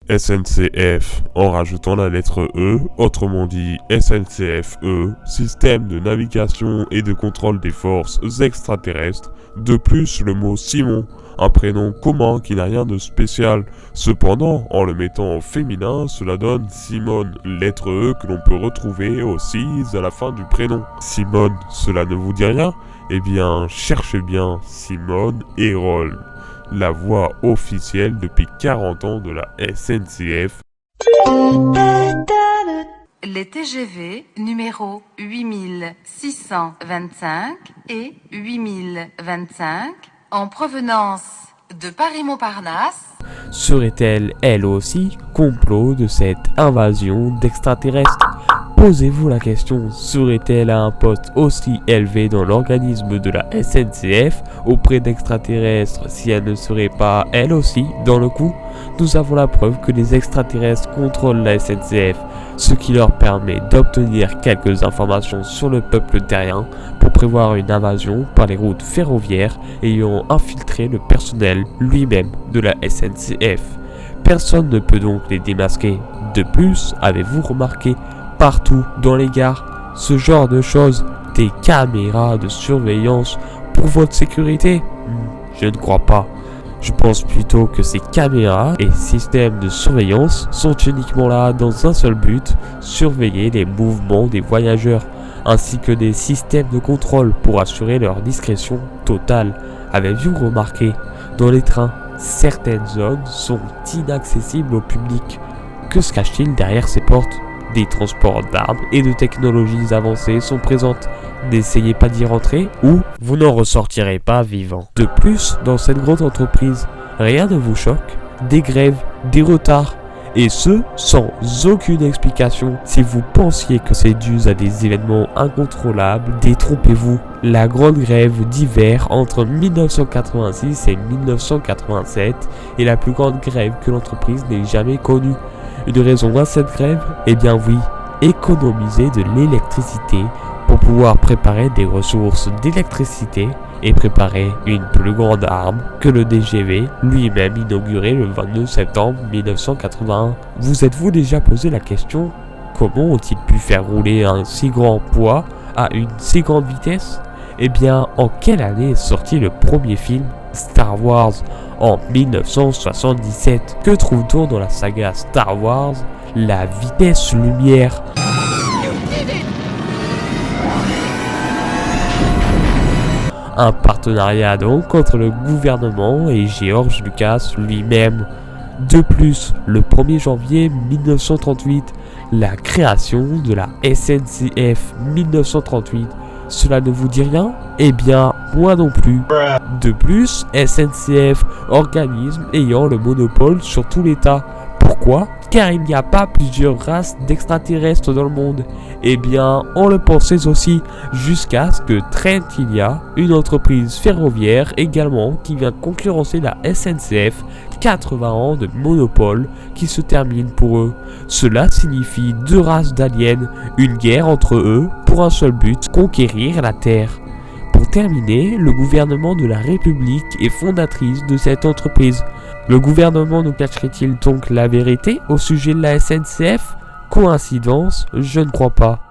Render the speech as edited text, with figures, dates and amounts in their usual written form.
SNCF en rajoutant la lettre E, autrement dit SNCF-E, système de navigation et de contrôle des forces extraterrestres. De plus, le mot Simon, un prénom commun qui n'a rien de spécial. Cependant, en le mettant au féminin, cela donne Simone, lettre E que l'on peut retrouver aussi à la fin du prénom. Simone, cela ne vous dit rien? Eh bien, cherchez bien Simone Hérold, la voix officielle depuis 40 ans de la SNCF. Les TGV numéro 8625 et 8025 en provenance de Paris-Montparnasse serait-elle, elle aussi, complot de cette invasion d'extraterrestres? Posez-vous la question, serait-elle à un poste aussi élevé dans l'organisme de la SNCF auprès d'extraterrestres si elle ne serait pas, elle aussi, dans le coup? Nous avons la preuve que les extraterrestres contrôlent la SNCF, ce qui leur permet d'obtenir quelques informations sur le peuple terrien pour prévoir une invasion par les routes ferroviaires ayant infiltré le personnel lui-même de la SNCF. Personne ne peut donc les démasquer. De plus, avez-vous remarqué partout dans les gares ce genre de choses, des caméras de surveillance pour votre sécurité? Je ne crois pas. Je pense plutôt que ces caméras et systèmes de surveillance sont uniquement là dans un seul but, surveiller les mouvements des voyageurs, ainsi que des systèmes de contrôle pour assurer leur discrétion totale. Avez-vous remarqué, dans les trains, certaines zones sont inaccessibles au public. Que se cache-t-il derrière ces portes? Des transports d'armes et de technologies avancées sont présentes. N'essayez pas d'y rentrer ou vous n'en ressortirez pas vivant. De plus, dans cette grande entreprise, rien ne vous choque? Des grèves, des retards, et ce, sans aucune explication. Si vous pensiez que c'est dû à des événements incontrôlables, détrompez-vous. La grande grève d'hiver entre 1986 et 1987 est la plus grande grève que l'entreprise n'ait jamais connue. Une raison à cette grève? Eh bien oui, économiser de l'électricité pour pouvoir préparer des ressources d'électricité et préparer une plus grande arme que le TGV lui-même inauguré le 22 septembre 1981. Vous êtes-vous déjà posé la question, comment ont-ils pu faire rouler un si grand poids à une si grande vitesse? Eh bien, en quelle année est sorti le premier film Star Wars? En 1977. Que trouve-t-on dans la saga Star Wars? La vitesse lumière. Un partenariat donc entre le gouvernement et George Lucas lui-même. De plus, le 1er janvier 1938, la création de la SNCF 1938. Cela ne vous dit rien? Eh bien, moi non plus. De plus, SNCF, organisme ayant le monopole sur tout l'État. Pourquoi? Car il n'y a pas plusieurs races d'extraterrestres dans le monde. Eh bien, on le pensait aussi, jusqu'à ce que Trentia, une entreprise ferroviaire également, qui vient concurrencer la SNCF, 80 ans de monopole qui se termine pour eux. Cela signifie deux races d'aliens, une guerre entre eux pour un seul but, conquérir la Terre. Pour terminer, le gouvernement de la République est fondatrice de cette entreprise. Le gouvernement nous cacherait-il donc la vérité au sujet de la SNCF? Coïncidence? Je ne crois pas.